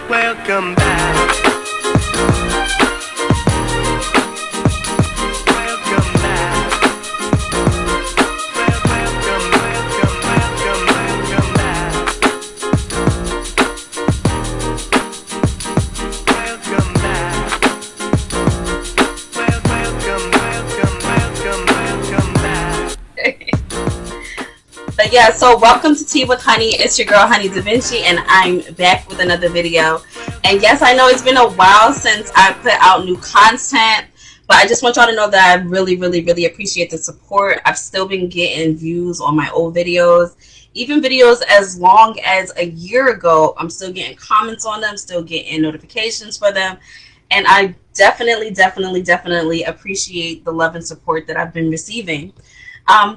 Welcome back. Welcome back. Welcome, welcome, welcome, welcome back. Welcome back. Welcome, welcome, welcome, welcome back. But yeah, so welcome to Tea with Honey. It's your girl HoneyDaVinci, and I'm back with another video. And yes, I know it's been a while since I put out new content, but I just want y'all to know that I really, really, really appreciate the support. I've still been getting views on my old videos, even videos as long as a year ago. I'm still getting comments on them, still getting notifications for them, and I definitely, definitely, definitely appreciate the love and support that I've been receiving.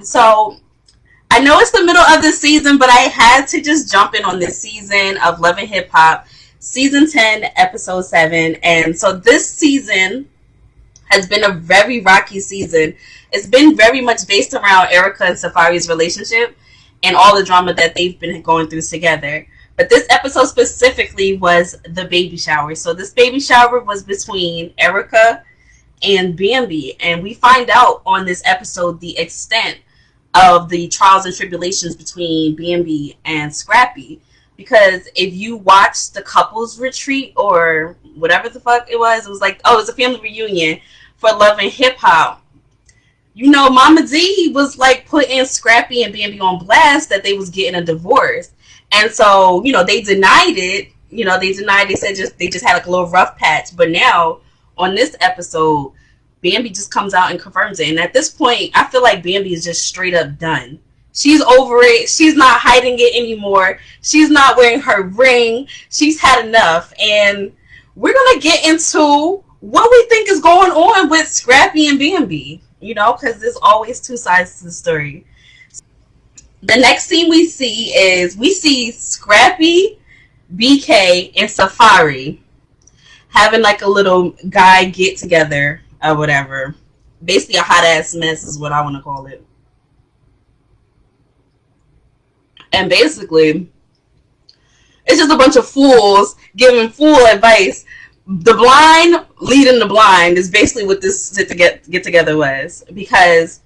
So I know it's the middle of the season, but I had to just jump in on this season of Love and Hip Hop, season 10, episode 7. And so this season has been a very rocky season. It's been very much based around Erica and Safaree's relationship and all the drama that they've been going through together. But this episode specifically was the baby shower. So this baby shower was between Erica and Bambi. And we find out on this episode the extent of the trials and tribulations between Bambi and Scrappy. Because if you watch the couples retreat or whatever the fuck it was like, oh, it's a family reunion for Love and Hip Hop. You know, Mama D was like putting Scrappy and Bambi on blast that they was getting a divorce. And so, you know, they denied it. You know, they said they just had like a little rough patch. But now on this episode, Bambi just comes out and confirms it. And at this point, I feel like Bambi is just straight up done. She's over it. She's not hiding it anymore. She's not wearing her ring. She's had enough. And we're going to get into what we think is going on with Scrappy and Bambi. You know, because there's always two sides to the story. The next scene we see Scrappy, BK, and Safaree having like a little guy get together or whatever. Basically a hot ass mess is what I want to call it. And basically it's just a bunch of fools giving fool advice. The blind leading the blind is basically what this get together was. Because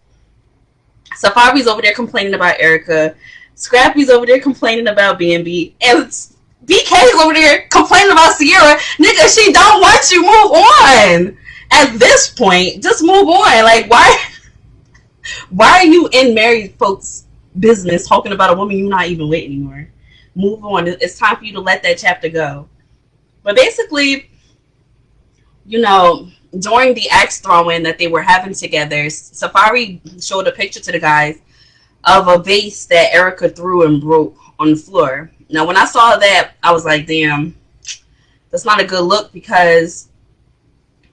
Safaree's over there complaining about Erica, Scrappy's over there complaining about Bambi, and BK's over there complaining about Sierra. Nigga, she don't want you. Move on. At this point, just move on. Like, why are you in married folks' business talking about a woman you're not even with anymore? Move on. It's time for you to let that chapter go. But basically, you know, during the axe throwing that they were having together, Safaree showed a picture to the guys of a vase that Erica threw and broke on the floor. Now, when I saw that, I was like, damn, that's not a good look, because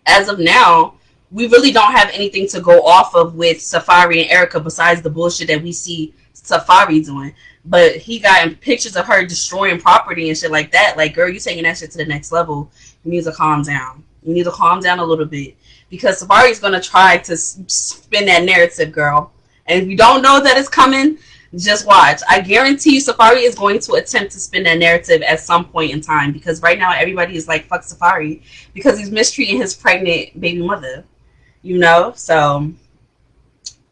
as of now, we really don't have anything to go off of with Safaree and Erica besides the bullshit that we see Safaree doing. But he got pictures of her destroying property and shit like that. Like, girl, you taking that shit to the next level. You need to calm down. You need to calm down a little bit, because Safaree's going to try to spin that narrative, girl. And if you don't know that it's coming, just watch. I guarantee you Safaree is going to attempt to spin that narrative at some point in time, because right now everybody is like, fuck Safaree, because he's mistreating his pregnant baby mother, you know? So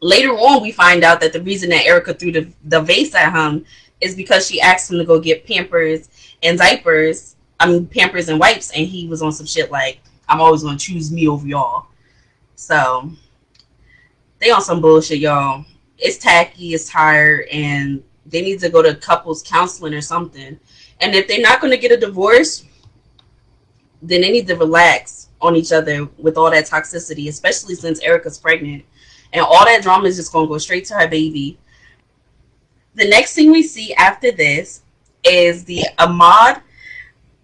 later on we find out that the reason that Erica threw the vase at him is because she asked him to go get Pampers and diapers, Pampers and wipes, and he was on some shit like, I'm always going to choose me over y'all. So they on some bullshit, y'all. It's tacky, it's tired, and they need to go to couples counseling or something. And if they're not going to get a divorce, then they need to relax on each other with all that toxicity, especially since Erica's pregnant. And all that drama is just going to go straight to her baby. The next thing we see after this is the Ahmaud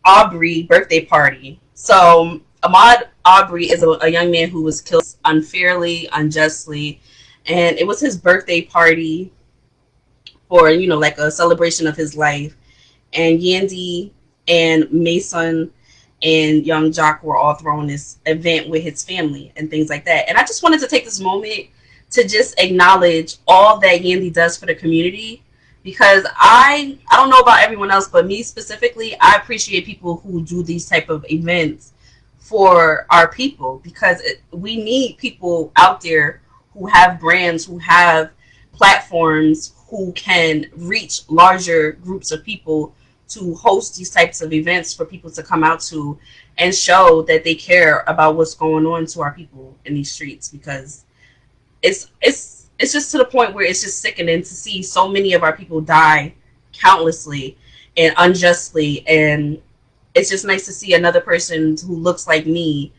Arbery birthday party. So Ahmaud Arbery is a young man who was killed unfairly, unjustly. And it was his birthday party for, you know, like a celebration of his life. And Yandy and Mason and Young Jock were all throwing this event with his family and things like that. And I just wanted to take this moment to just acknowledge all that Yandy does for the community, because I don't know about everyone else, but me specifically, I appreciate people who do these type of events for our people, because we need people out there who have brands, who have platforms, who can reach larger groups of people to host these types of events for people to come out to and show that they care about what's going on to our people in these streets, because it's just to the point where it's just sickening to see so many of our people die countlessly and unjustly. And it's just nice to see another person who looks like me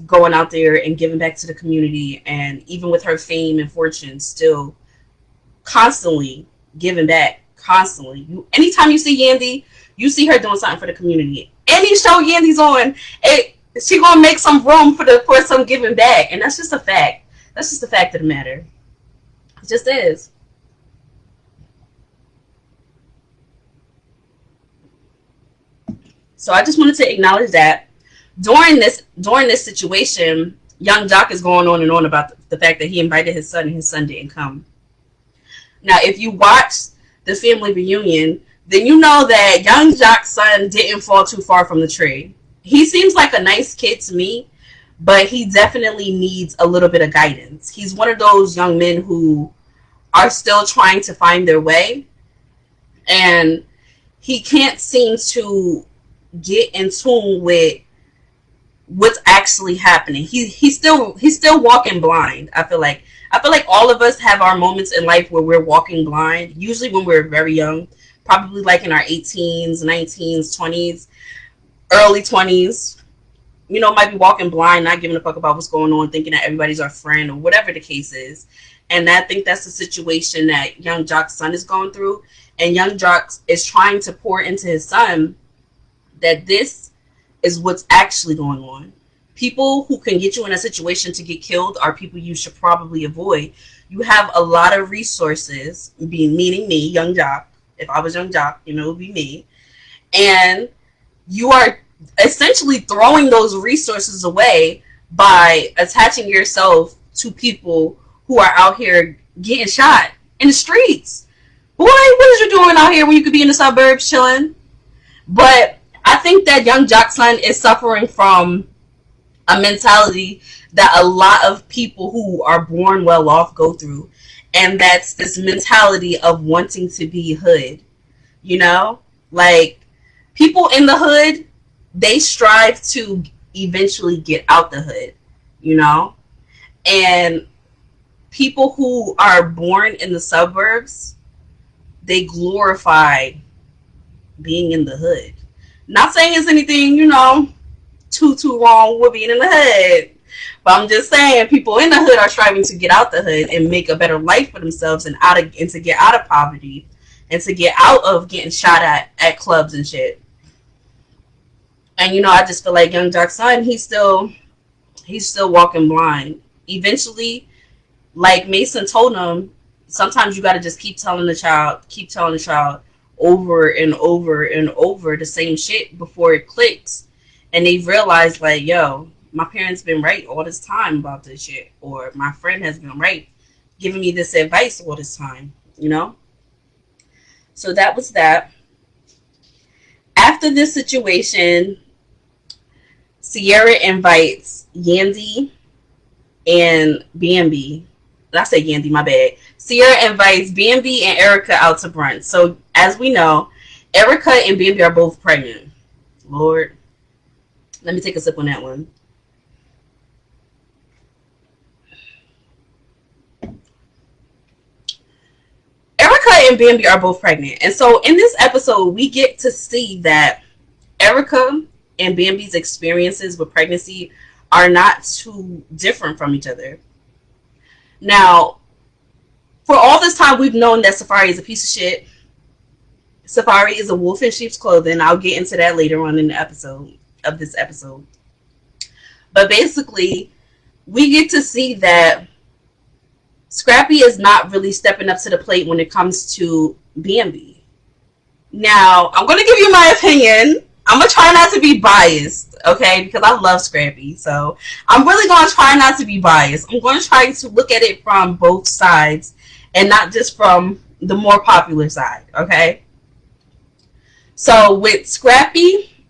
going out there and giving back to the community, and even with her fame and fortune, still constantly giving back. Constantly, anytime you see Yandy, you see her doing something for the community. Any show Yandy's on, she gonna make some room for some giving back, and that's just a fact. That's just the fact of the matter. It just is. So I just wanted to acknowledge that during this situation, Young Jock is going on and on about the fact that he invited his son and his son didn't come. Now, if you watch the family reunion, then you know that Young Jock's son didn't fall too far from the tree. He seems like a nice kid to me, but he definitely needs a little bit of guidance. He's one of those young men who are still trying to find their way, and he can't seem to get in tune with what's actually happening. He's still walking blind. I feel like all of us have our moments in life where we're walking blind, usually when we're very young, probably like in our 18s, 19s, 20s, early 20s. You know, might be walking blind, not giving a fuck about what's going on, thinking that everybody's our friend or whatever the case is. And I think that's the situation that Young Jock's son is going through. And Young Jock is trying to pour into his son that this is what's actually going on. People who can get you in a situation to get killed are people you should probably avoid. You have a lot of resources, meaning me, Young Jock. If I was Young Jock, it would be me. And you are essentially throwing those resources away by attaching yourself to people who are out here getting shot in the streets. Boy, what is you doing out here when you could be in the suburbs chilling? But I think that Young Jock's son is suffering from a mentality that a lot of people who are born well off go through. And that's this mentality of wanting to be hood. Like, people in the hood, they strive to eventually get out the hood, And people who are born in the suburbs, they glorify being in the hood. Not saying it's anything, too wrong with being in the hood. But I'm just saying people in the hood are striving to get out the hood and make a better life for themselves and to get out of poverty and to get out of getting shot at clubs and shit. And I just feel like Young Jock's son, he's still walking blind. Eventually, like Mason told him, sometimes you gotta just keep telling the child over and over and over the same shit before it clicks. And they realize, like, yo, my parents been right all this time about this shit. Or my friend has been right, giving me this advice all this time, So that was that. After this situation, Sierra invites Yandy and Bambi. I said Yandy, my bad. Sierra invites Bambi and Erica out to brunch. So, as we know, Erica and Bambi are both pregnant. Lord. Let me take a sip on that one. Erica and Bambi are both pregnant. And so, in this episode, we get to see that Erica and Bambi's experiences with pregnancy are not too different from each other. Now, for all this time, we've known that Safaree is a piece of shit. Safaree is a wolf in sheep's clothing. I'll get into that later on in this episode. But basically, we get to see that Scrappy is not really stepping up to the plate when it comes to Bambi. Now, I'm going to give you my opinion. I'm going to try not to be biased, okay? Because I love Scrappy. So, I'm really going to try not to be biased. I'm going to try to look at it from both sides and not just from the more popular side, okay? So with Scrappy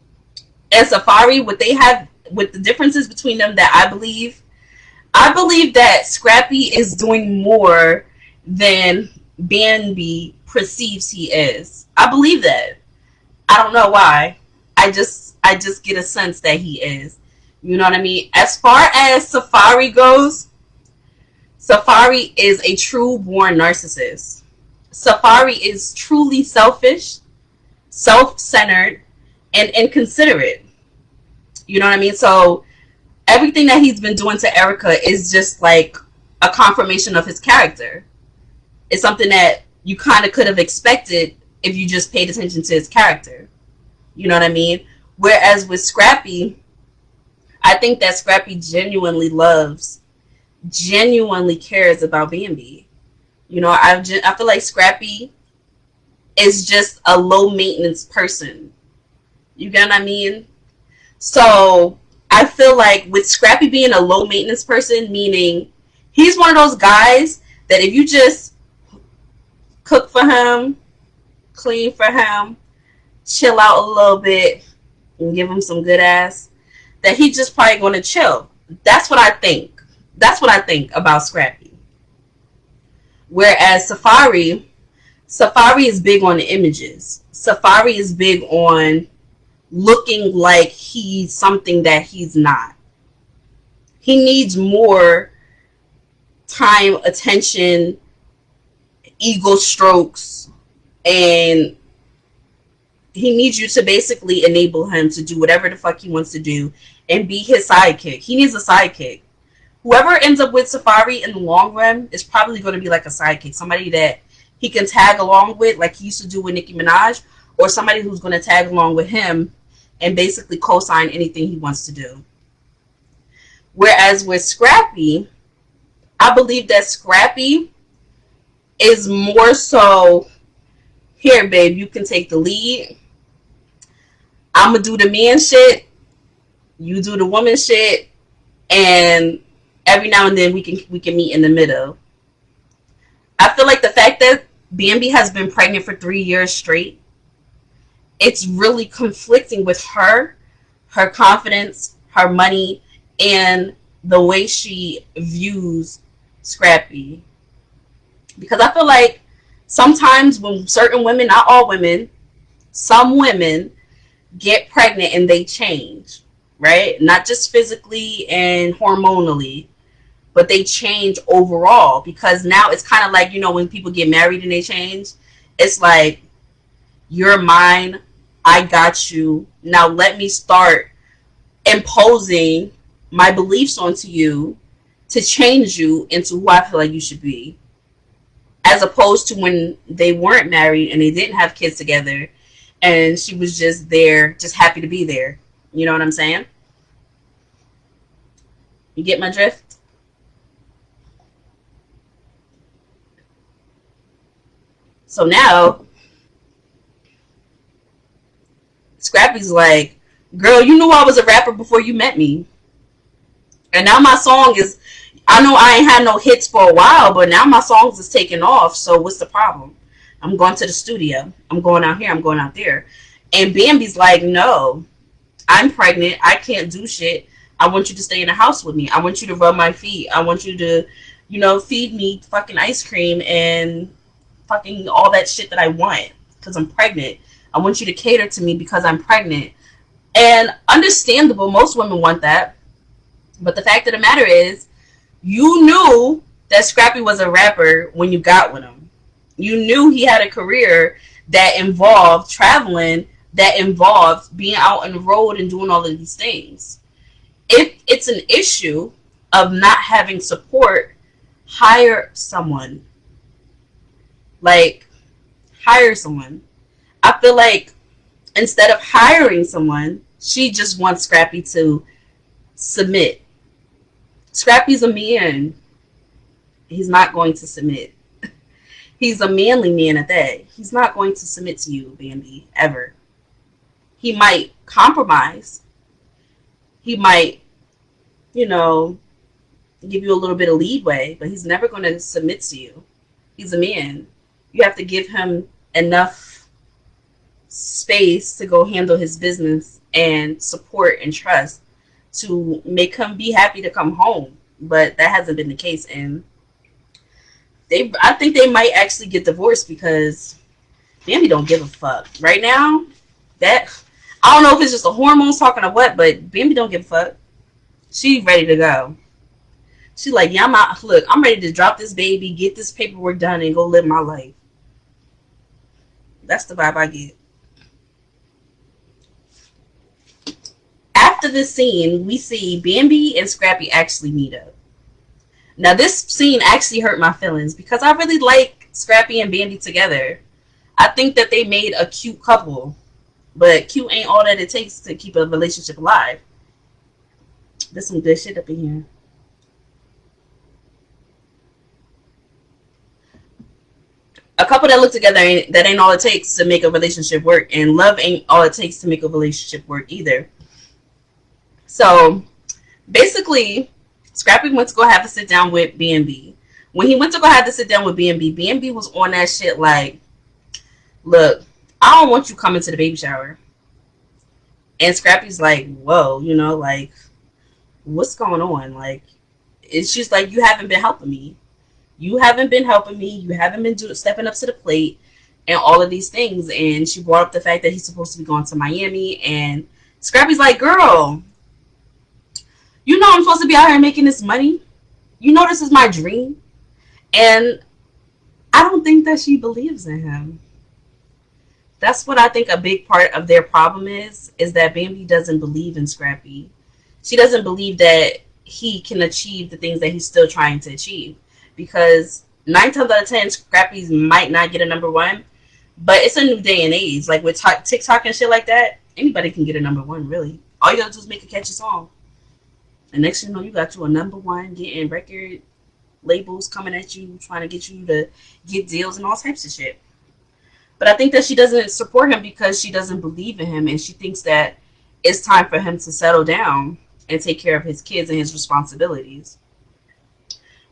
and Safaree, what they have, with the differences between them that I believe that Scrappy is doing more than Bambi perceives he is. I believe that. I don't know why. I just get a sense that he is. You know what I mean? As far as Safaree goes, Safaree is a true born narcissist. Safaree is truly selfish, self-centered, and inconsiderate. You know what I mean? So everything that he's been doing to Erica is just like a confirmation of his character. It's something that you kind of could have expected if you just paid attention to his character. You know what I mean? Whereas with Scrappy, I think that Scrappy genuinely cares about Bambi. You know, I feel like Scrappy is just a low maintenance person. You get what I mean? So I feel like with Scrappy being a low maintenance person, meaning he's one of those guys that if you just cook for him, clean for him, chill out a little bit, and give him some good ass, that he just probably going to chill. That's what I think. That's what I think about Scrappy. Whereas Safaree is big on the images. Safaree is big on looking like he's something that he's not. He needs more time, attention, ego strokes, and he needs you to basically enable him to do whatever the fuck he wants to do and be his sidekick. He needs a sidekick. Whoever ends up with Safaree in the long run is probably going to be like a sidekick. Somebody that he can tag along with, like he used to do with Nicki Minaj, or somebody who's going to tag along with him and basically co-sign anything he wants to do. Whereas with Scrappy, I believe that Scrappy is more so, here, babe, you can take the lead. I'm going to do the man shit. You do the woman shit. And every now and then we can meet in the middle. I feel like the fact that Bambi has been pregnant for 3 years straight, it's really conflicting with her confidence, her money, and the way she views Scrappy. Because I feel like sometimes when certain women, not all women, some women get pregnant and they change, right? Not just physically and hormonally, but they change overall. Because now it's kind of like, you know, when people get married and they change, it's like, you're mine, I got you. Now let me start imposing my beliefs onto you to change you into who I feel like you should be. As opposed to when they weren't married and they didn't have kids together and she was just there, just happy to be there. You know what I'm saying? You get my drift? So now, Scrappy's like, girl, you knew I was a rapper before you met me. And now my song is, I know I ain't had no hits for a while, but now my songs is taking off. So what's the problem? I'm going to the studio. I'm going out here. I'm going out there. And Bambi's like, no, I'm pregnant. I can't do shit. I want you to stay in the house with me. I want you to rub my feet. I want you to, you know, feed me fucking ice cream and fucking all that shit that I want because I'm pregnant. I want you to cater to me because I'm pregnant. And understandable, most women want that. But the fact of the matter is, you knew that Scrappy was a rapper when you got with him. You knew he had a career that involved traveling, that involved being out on the road and doing all of these things. If it's an issue of not having support, hire someone. Like, hire someone. I feel like instead of hiring someone, she just wants Scrappy to submit. Scrappy's a man. He's not going to submit. He's a manly man at that. He's not going to submit to you, Bambi, ever. He might compromise. He might, you know, give you a little bit of leeway, but he's never going to submit to you. He's a man. You have to give him enough space to go handle his business and support and trust to make him be happy to come home. But that hasn't been the case, and I think they might actually get divorced because Bambi don't give a fuck right now. That I don't know if it's just the hormones talking or what, but Bambi don't give a fuck. She ready to go. She like, yeah, I'm out. Look, I'm ready to drop this baby, get this paperwork done, and go live my life. That's the vibe I get. After this scene, we see Bambi and Scrappy actually meet up. Now, this scene actually hurt my feelings because I really like Scrappy and Bambi together. I think that they made a cute couple, but cute ain't all that it takes to keep a relationship alive. There's some good shit up in here. A couple that look together, that ain't all it takes to make a relationship work, and love ain't all it takes to make a relationship work either. So, basically, Scrappy went to go have a sit down with Bambi. When he went to go have to sit down with Bambi, Bambi was on that shit like, look, I don't want you coming to the baby shower. And Scrappy's like, whoa, you know, like, what's going on? Like, she's like, you haven't been helping me. You haven't been helping me. You haven't been stepping up to the plate and all of these things. And she brought up the fact that he's supposed to be going to Miami. And Scrappy's like, girl, you know I'm supposed to be out here making this money. You know this is my dream. And I don't think that she believes in him. That's what I think a big part of their problem is that Bambi doesn't believe in Scrappy. She doesn't believe that he can achieve the things that he's still trying to achieve. Because 9 times out of 10, Scrappy might not get a number one. But it's a new day and age. Like with TikTok and shit like that, anybody can get a number one, really. All you gotta do is make a catchy song. And next thing you know, you got you a number one, getting record labels coming at you, trying to get you to get deals and all types of shit. But I think that she doesn't support him because she doesn't believe in him, and she thinks that it's time for him to settle down and take care of his kids and his responsibilities.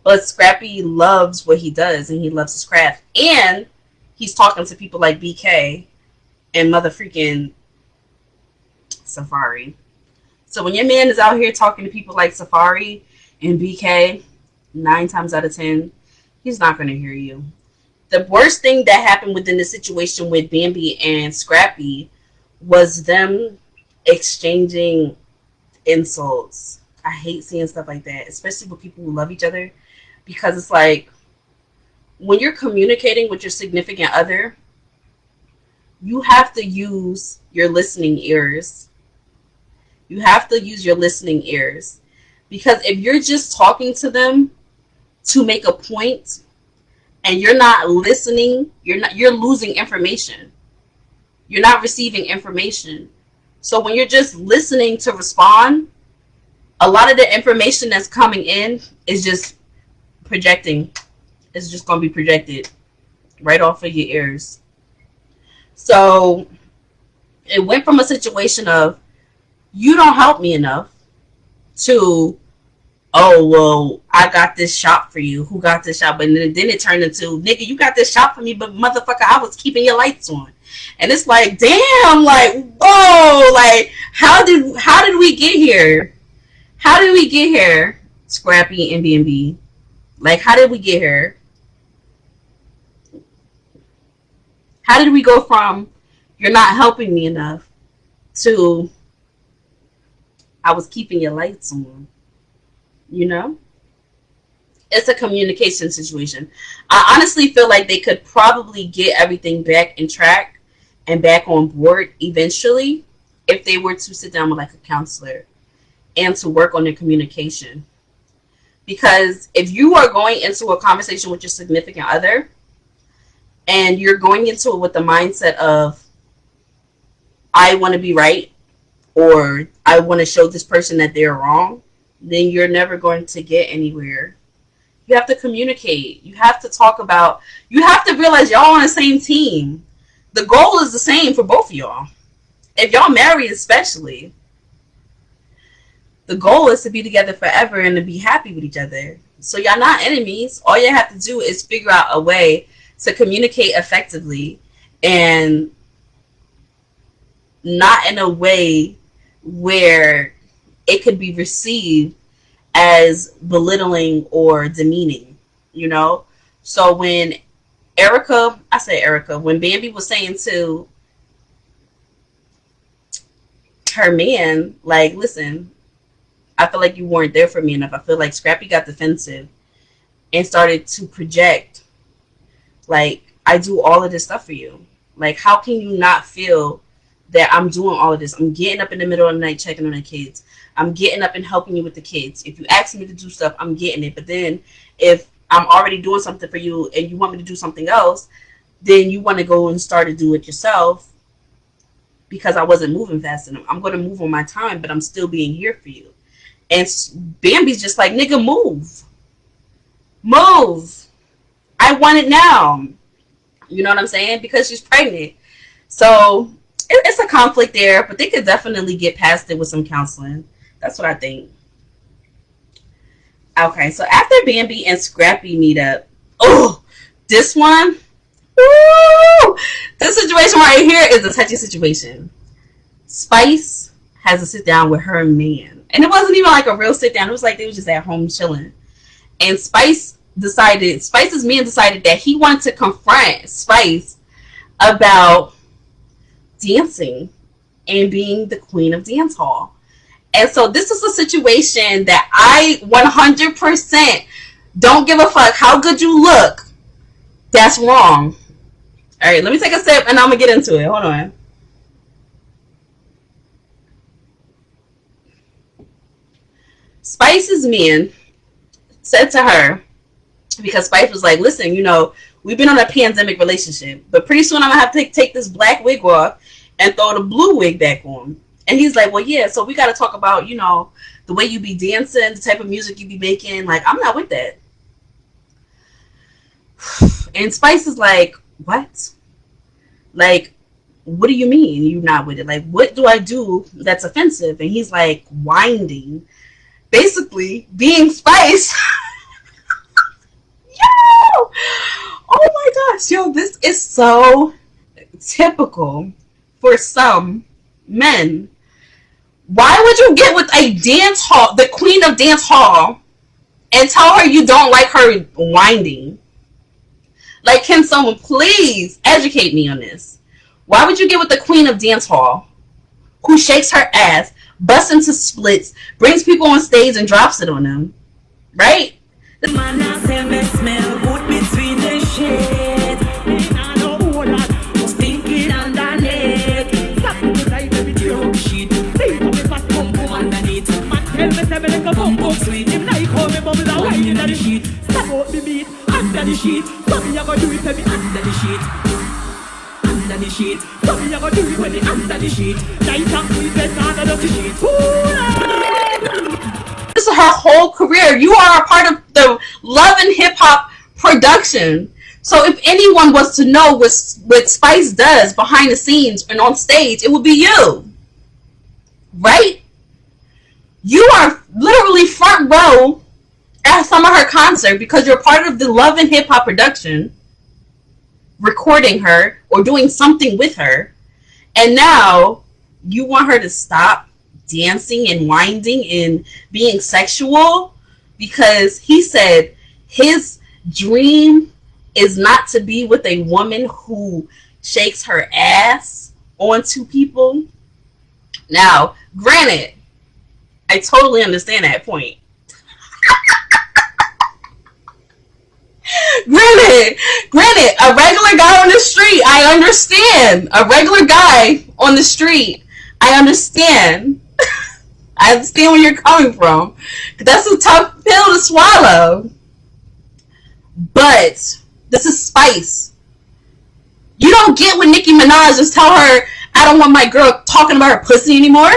But Scrappy loves what he does, and he loves his craft. And he's talking to people like BK and mother freaking Safaree. So when your man is out here talking to people like Safaree and BK, 9 times out of 10, he's not going to hear you. The worst thing that happened within the situation with Bambi and Scrappy was them exchanging insults. I hate seeing stuff like that, especially with people who love each other, because it's like when you're communicating with your significant other, you have to use your listening ears. You have to use your listening ears, because if you're just talking to them to make a point and you're not listening, you're losing information. You're not receiving information. So when you're just listening to respond, a lot of the information that's coming in is just projecting. It's just going to be projected right off of your ears. So it went from a situation of, you don't help me enough, to, oh, well, I got this shop for you. Who got this shop? And then it turned into, nigga, you got this shop for me, but motherfucker, I was keeping your lights on. And it's like, damn, like, whoa, like, how did we get here? How did we get here, Scrappy and Bambi? Like, how did we get here? How did we go from, you're not helping me enough, to, I was keeping your lights on? You know? It's a communication situation. I honestly feel like they could probably get everything back in track and back on board eventually if they were to sit down with like a counselor and to work on their communication. Because if you are going into a conversation with your significant other and you're going into it with the mindset of, I want to be right, or I want to show this person that they're wrong, then you're never going to get anywhere. You have to communicate. You have to talk about, you have to realize y'all on the same team. The goal is the same for both of y'all. If y'all married especially, the goal is to be together forever and to be happy with each other. So y'all not enemies. All you have to do is figure out a way to communicate effectively and not in a way where it could be received as belittling or demeaning, you know? So when when Bambi was saying to her man, like, listen, I feel like you weren't there for me enough. I feel like Scrappy got defensive and started to project, like, I do all of this stuff for you. Like, how can you not feel that I'm doing all of this? I'm getting up in the middle of the night checking on the kids. I'm getting up and helping you with the kids. If you ask me to do stuff, I'm getting it. But then if I'm already doing something for you and you want me to do something else, then you want to go and start to do it yourself because I wasn't moving fast enough. I'm going to move on my time, but I'm still being here for you. And Bambi's just like, nigga, move. Move. I want it now. You know what I'm saying? Because she's pregnant. So it's a conflict there, but they could definitely get past it with some counseling. That's what I think. Okay, so after Bambi and Scrappy meet up, this one, this situation right here is a touchy situation. Spice has to sit down with her man. And it wasn't even like a real sit down. It was like they were just at home chilling. And Spice's man decided that he wanted to confront Spice about dancing and being the queen of dance hall. And so this is a situation that I 100% don't give a fuck how good you look. That's wrong. All right, let me take a sip and I'm going to get into it. Hold on. Spice's man said to her, because Spice was like, listen, you know, we've been on a pandemic relationship, but pretty soon I'm going to have to take this black wig off and throw the blue wig back on. And he's like, well, yeah, so we got to talk about, you know, the way you be dancing, the type of music you be making. Like, I'm not with that. And Spice is like, what? Like, what do you mean you're not with it? Like, what do I do that's offensive? And he's like, winding. Basically, being Spice. Yo! Oh my gosh, yo, this is so typical for some men. Why would you get with a dance hall, the queen of dance hall, and tell her you don't like her winding? Like, can someone please educate me on this? Why would you get with the queen of dance hall who shakes her ass, busts into splits, brings people on stage and drops it on them? Right? This is her whole career. You are a part of the Love and Hip Hop production. So if anyone was to know what Spice does behind the scenes and on stage, it would be you. Right? You are literally front row at some of her concert because you're part of the Love and Hip Hop production, recording her or doing something with her. And now you want her to stop dancing and winding and being sexual because he said his dream is not to be with a woman who shakes her ass onto people. Now, granted, I totally understand that point. Granted, a regular guy on the street, I understand. A regular guy on the street, I understand. I understand where you're coming from. That's a tough pill to swallow. But this is Spice. You don't get when Nicki Minaj just tell her, I don't want my girl talking about her pussy anymore.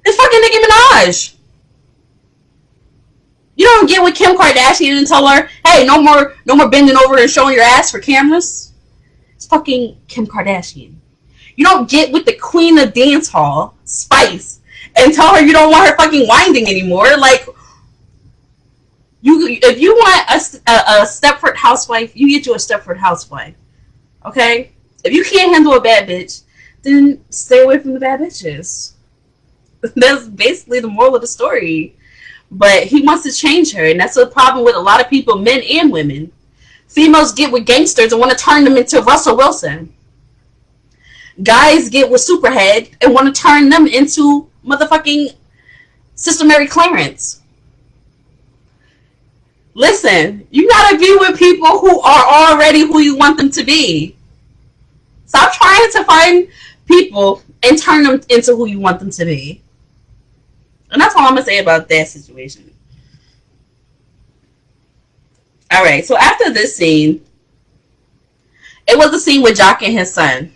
It's fucking Nicki Minaj. You don't get with Kim Kardashian and tell her, hey, no more bending over and showing your ass for cameras. It's fucking Kim Kardashian. You don't get with the queen of dance hall, Spice, and tell her you don't want her fucking winding anymore. Like, If you want a Stepford housewife, you get you a Stepford housewife. Okay? If you can't handle a bad bitch, then stay away from the bad bitches. That's basically the moral of the story. But he wants to change her, and that's the problem with a lot of people, men and women. Females get with gangsters and want to turn them into Russell Wilson. Guys get with Superhead and want to turn them into motherfucking Sister Mary Clarence. Listen, you gotta be with people who are already who you want them to be. Stop trying to find people and turn them into who you want them to be. And that's all I'm gonna say about that situation. Alright, so after this scene, it was a scene with Jock and his son.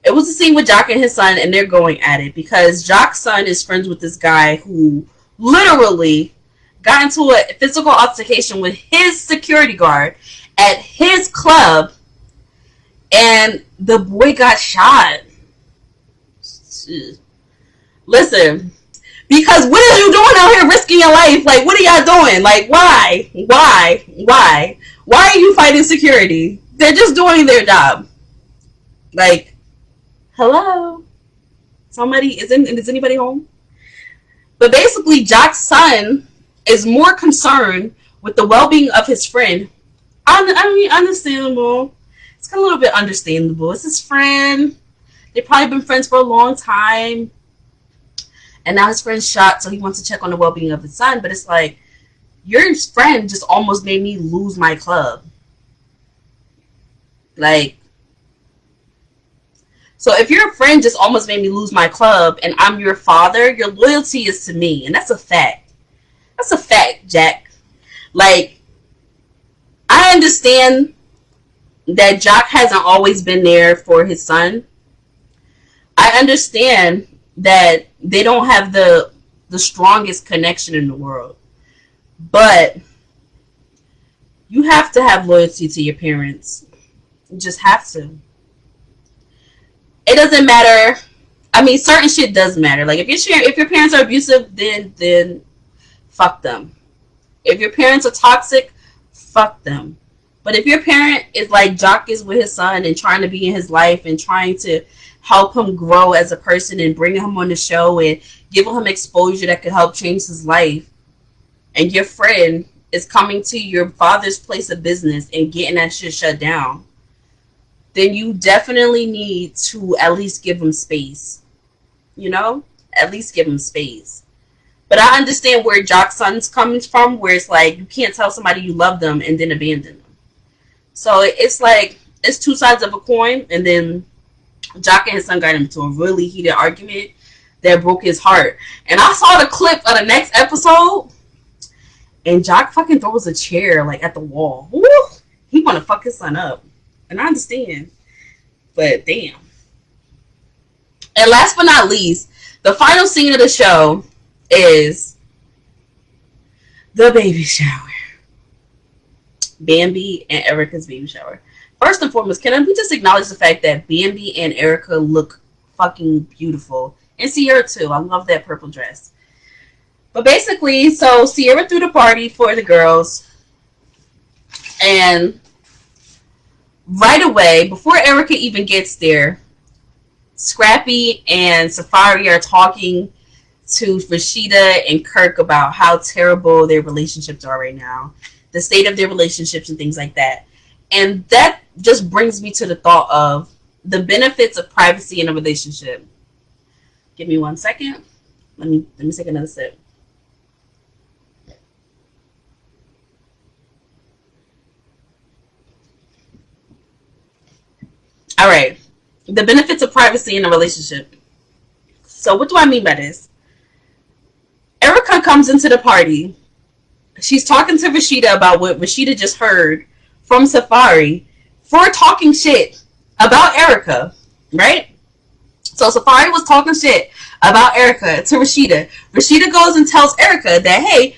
It was a scene with Jock and his son, and they're going at it because Jock's son is friends with this guy who literally got into a physical altercation with his security guard at his club, and the boy got shot. Listen, because what are you doing out here risking your life? Like, what are y'all doing? Like, why? Why are you fighting security? They're just doing their job. Like, hello? Somebody, is anybody home? But basically, Jock's son is more concerned with the well-being of his friend. I mean, understandable. It's a little bit understandable. It's his friend. They've probably been friends for a long time. And now his friend's shot, so he wants to check on the well-being of his son. But it's like, your friend just almost made me lose my club. Like, so if your friend just almost made me lose my club and I'm your father, your loyalty is to me. And that's a fact. That's a fact, Jack. Like, I understand that Jock hasn't always been there for his son. I understand that they don't have the strongest connection in the world. But you have to have loyalty to your parents. You just have to. It doesn't matter. I mean, certain shit does matter. Like, if your parents are abusive, then fuck them. If your parents are toxic, fuck them. But if your parent is like Jock is with his son and trying to be in his life and trying to help him grow as a person and bring him on the show and give him exposure that could help change his life, and your friend is coming to your father's place of business and getting that shit shut down, then you definitely need to at least give him space. You know? At least give him space. But I understand where Jock's son's coming from, where it's like, you can't tell somebody you love them and then abandon them. So it's like, it's two sides of a coin, and then Jock and his son got into a really heated argument that broke his heart. And I saw the clip of the next episode, and Jock fucking throws a chair, like, at the wall. Woo! He want to fuck his son up. And I understand. But, damn. And last but not least, the final scene of the show is the baby shower. Bambi and Erica's baby shower. First and foremost, can we just acknowledge the fact that Bambi and Erica look fucking beautiful? And Sierra too. I love that purple dress. But basically, so Sierra threw the party for the girls. And right away, before Erica even gets there, Scrappy and Safaree are talking to Rashida and Kirk about how terrible their relationships are right now. The state of their relationships and things like that. And that just brings me to the thought of the benefits of privacy in a relationship. Give me 1 second. Let me take another sip. All right. The benefits of privacy in a relationship. So what do I mean by this? Erica comes into the party. She's talking to Rashida about what Rashida just heard from Safaree for talking shit about Erica, right? So Safaree was talking shit about Erica to Rashida. Rashida goes and tells Erica that, hey,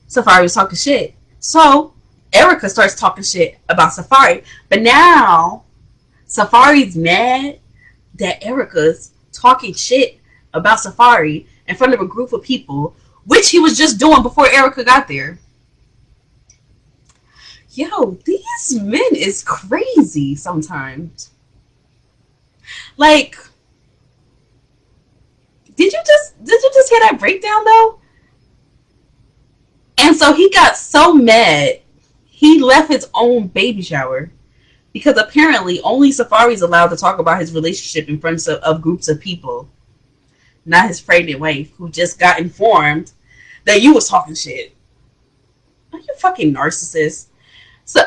Safaree was talking shit. So Erica starts talking shit about Safaree. But now Safaree's mad that Erica's talking shit about Safaree in front of a group of people which he was just doing before Erica got there. Yo, these men is crazy sometimes. Like, did you just hear that breakdown though? And so he got so mad, he left his own baby shower because apparently only Safaree is allowed to talk about his relationship in front of groups of people, not his pregnant wife who just got informed that you was talking shit. Are you fucking narcissist? So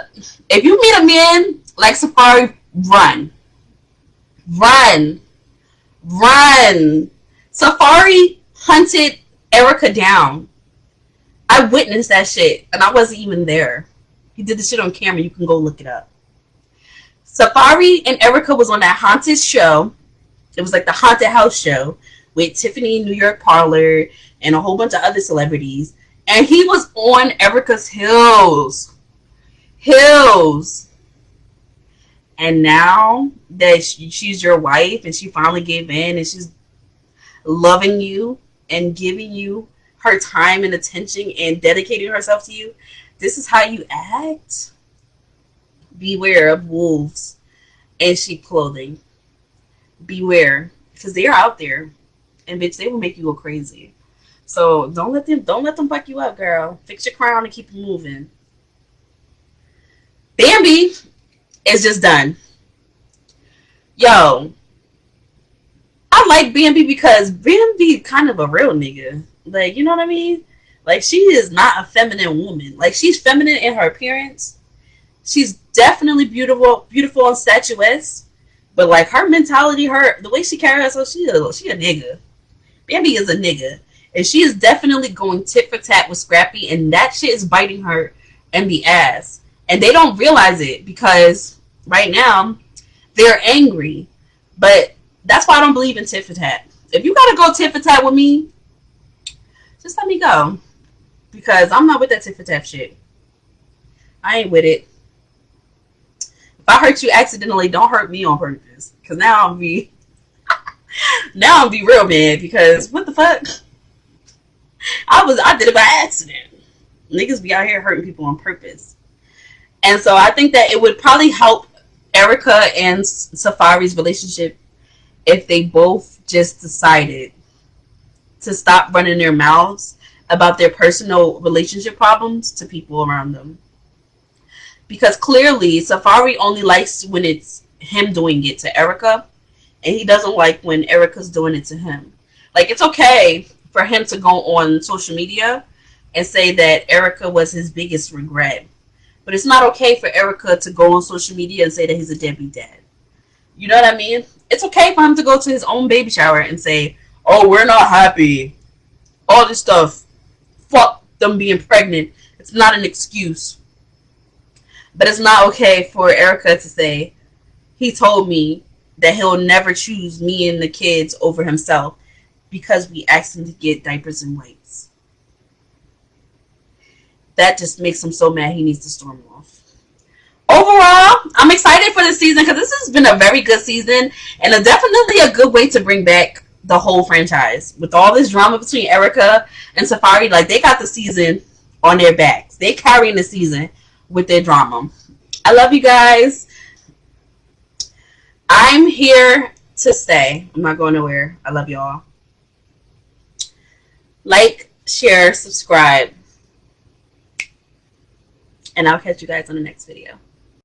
if you meet a man like Safaree, run. Run. Run. Safaree hunted Erica down. I witnessed that shit, and I wasn't even there. He did the shit on camera. You can go look it up. Safaree and Erica was on that haunted show. It was like the haunted house show with Tiffany New York Parlor and a whole bunch of other celebrities. And he was on Erica's heels. And now that she's your wife and she finally gave in and she's loving you and giving you her time and attention and dedicating herself to you, this is how you act? Beware of wolves in sheep clothing. Beware, because they're out there, and bitch, they will make you go crazy. So don't let them fuck you up, girl. Fix your crown and keep it moving. Bambi is just done. Yo, I like Bambi because Bambi kind of a real nigga. Like, you know what I mean? Like, she is not a feminine woman. Like, she's feminine in her appearance. She's definitely beautiful and statuesque. But, like, her mentality, the way she carries herself, she a nigga. Bambi is a nigga. And she is definitely going tit for tat with Scrappy. And that shit is biting her in the ass. And they don't realize it because right now they're angry. But that's why I don't believe in tit for tat. If you gotta go tit for tat with me, just let me go. Because I'm not with that tit for tat shit. I ain't with it. If I hurt you accidentally, don't hurt me on purpose. Because now I'll be real mad. Because what the fuck? I did it by accident. Niggas be out here hurting people on purpose. And so I think that it would probably help Erica and Safaree's relationship if they both just decided to stop running their mouths about their personal relationship problems to people around them. Because clearly Safaree only likes when it's him doing it to Erica, and he doesn't like when Erica's doing it to him. Like, it's okay for him to go on social media and say that Erica was his biggest regret. But it's not okay for Erica to go on social media and say that he's a deadbeat dad. You know what I mean? It's okay for him to go to his own baby shower and say, oh, we're not happy. All this stuff. Fuck them being pregnant. It's not an excuse. But it's not okay for Erica to say, he told me that he'll never choose me and the kids over himself because we asked him to get diapers and wipes. That just makes him so mad he needs to storm off. Overall, I'm excited for this season because this has been a very good season and definitely a good way to bring back the whole franchise. With all this drama between Erica and Safaree, like, they got the season on their backs. They carrying the season with their drama. I love you guys. I'm here to stay. I'm not going nowhere. I love y'all. Like, share, subscribe. And I'll catch you guys on the next video.